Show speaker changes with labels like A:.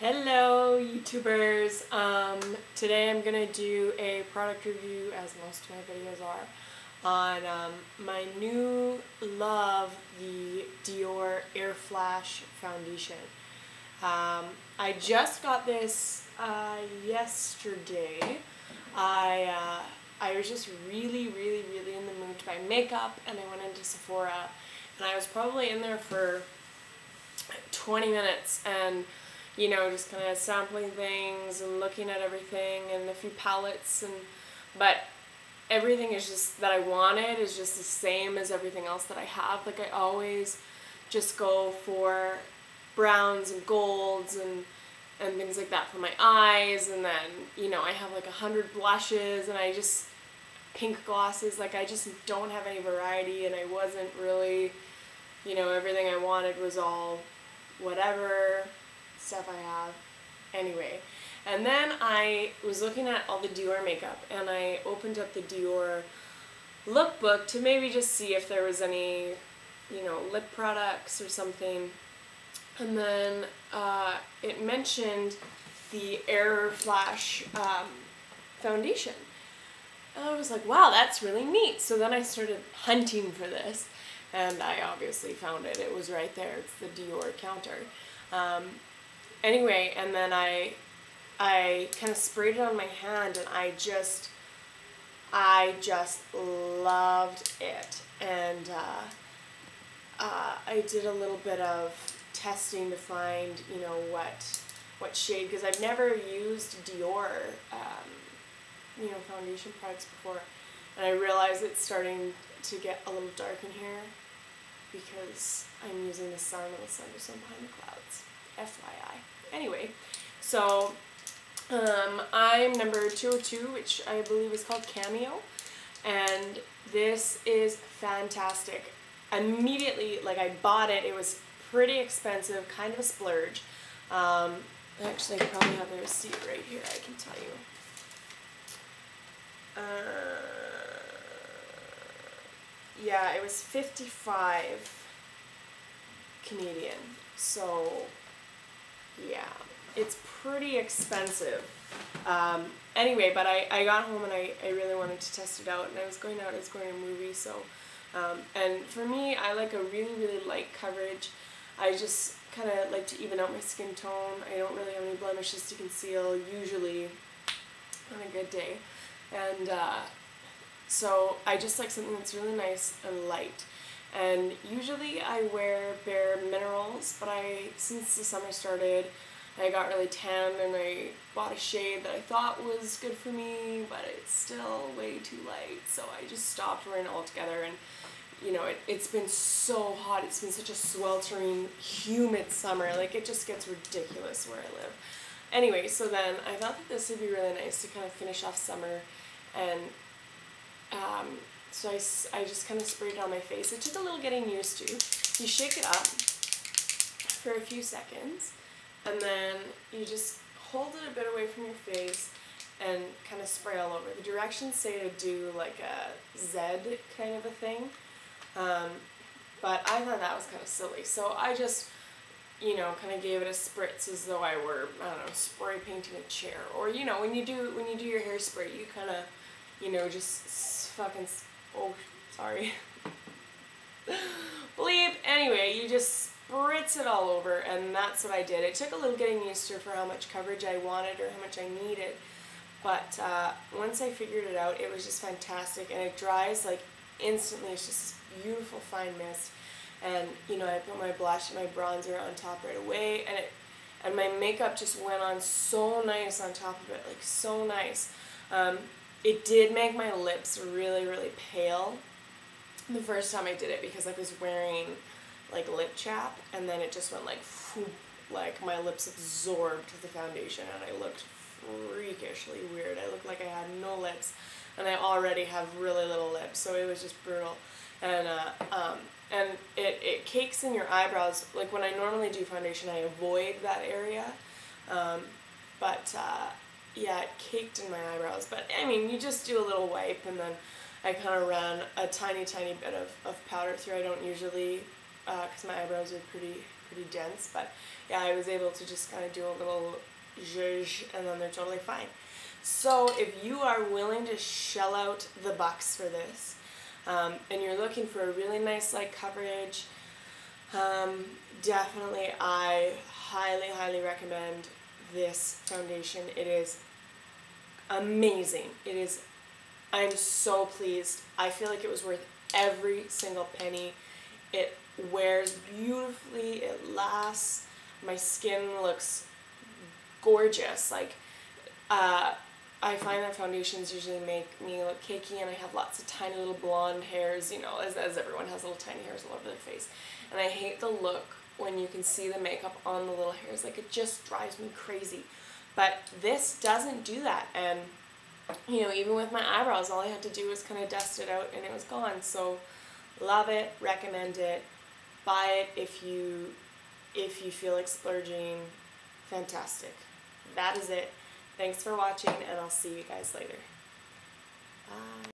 A: Hello YouTubers. Today I'm gonna do a product review, as most of my videos are, on my new love, the Dior Airflash foundation. I just got this yesterday. I was just really in the mood to buy makeup, and I went into Sephora, and I was probably in there for 20 minutes and just kind of sampling things and looking at everything and a few palettes, but everything is just that I wanted is just the same as everything else that I have. Like, I always just go for browns and golds and things like that for my eyes, and then I have like 100 blushes, and I just pink glosses. Like, I just don't have any variety, and I wasn't really, everything I wanted was all whatever stuff I have anyway. And then I was looking at all the Dior makeup, and I opened up the Dior lookbook to maybe just see if there was any lip products or something, and then it mentioned the Airflash foundation, and I was like, wow, that's really neat. So then I started hunting for this, and I obviously found it. It was right there. It's the Dior counter. Anyway, and then I kind of sprayed it on my hand, and I just loved it. And I did a little bit of testing to find what shade, because I've never used Dior foundation products before, and I realized it's starting to get a little dark in here because I'm using the sun, and the sun is so behind the clouds. FYI. Anyway, so I'm number 202, which I believe is called Cameo, and this is fantastic. Immediately, like, I bought it. It was pretty expensive, kind of a splurge. Actually, I probably have the receipt right here, I can tell you. Yeah, it was 55 Canadian, so yeah, it's pretty expensive. Anyway, but I got home, and I really wanted to test it out, and I was going to a movie, so and for me, I like a really light coverage. I just kind of like to even out my skin tone. I don't really have any blemishes to conceal usually on a good day, and so I just like something that's really nice and light. And usually I wear Bare Minerals, but since the summer started, I got really tanned, and I bought a shade that I thought was good for me, but it's still way too light, so I just stopped wearing it altogether. And it's been so hot. It's been such a sweltering, humid summer. Like, it just gets ridiculous where I live. Anyway, so then I thought that this would be really nice to kind of finish off summer, and so I just kind of sprayed it on my face. It took a little getting used to. You shake it up for a few seconds, and then you just hold it a bit away from your face and kind of spray all over. The directions say to do like a Z kind of a thing, but I thought that was kind of silly. So I just, kind of gave it a spritz as though I were, I don't know, spray painting a chair. Or, when you do your hairspray, you kind of, just fucking... Oh, sorry. Bleep. Anyway, you just spritz it all over, and that's what I did. It took a little getting used to for how much coverage I wanted or how much I needed, but once I figured it out, it was just fantastic, and it dries like instantly. It's just this beautiful fine mist, and I put my blush and my bronzer on top right away, and my makeup just went on so nice on top of it, like so nice. It did make my lips really pale the first time I did it, because I was wearing like lip chap, and then it just went like whoop, like my lips absorbed the foundation, and I looked freakishly weird. I looked like I had no lips, and I already have really little lips, so it was just brutal. And it cakes in your eyebrows. Like, when I normally do foundation, I avoid that area, but yeah, it caked in my eyebrows. But I mean, you just do a little wipe, and then I kind of ran a tiny bit of powder through. I don't usually, because my eyebrows are pretty dense, but yeah, I was able to just kind of do a little zhuzh and then they're totally fine. So if you are willing to shell out the bucks for this, and you're looking for a really nice light coverage, definitely I highly recommend this foundation. It is amazing. I'm so pleased. I feel like it was worth every single penny. It wears beautifully, it lasts, my skin looks gorgeous. Like, I find that foundations usually make me look cakey, and I have lots of tiny little blonde hairs, you know, as everyone has little tiny hairs all over their face. And I hate the look when you can see the makeup on the little hairs. Like, it just drives me crazy. But this doesn't do that, and you know, even with my eyebrows, all I had to do was kind of dust it out and it was gone. So love it, recommend it, buy it if you feel like splurging. Fantastic. That is it. Thanks for watching, and I'll see you guys later. Bye.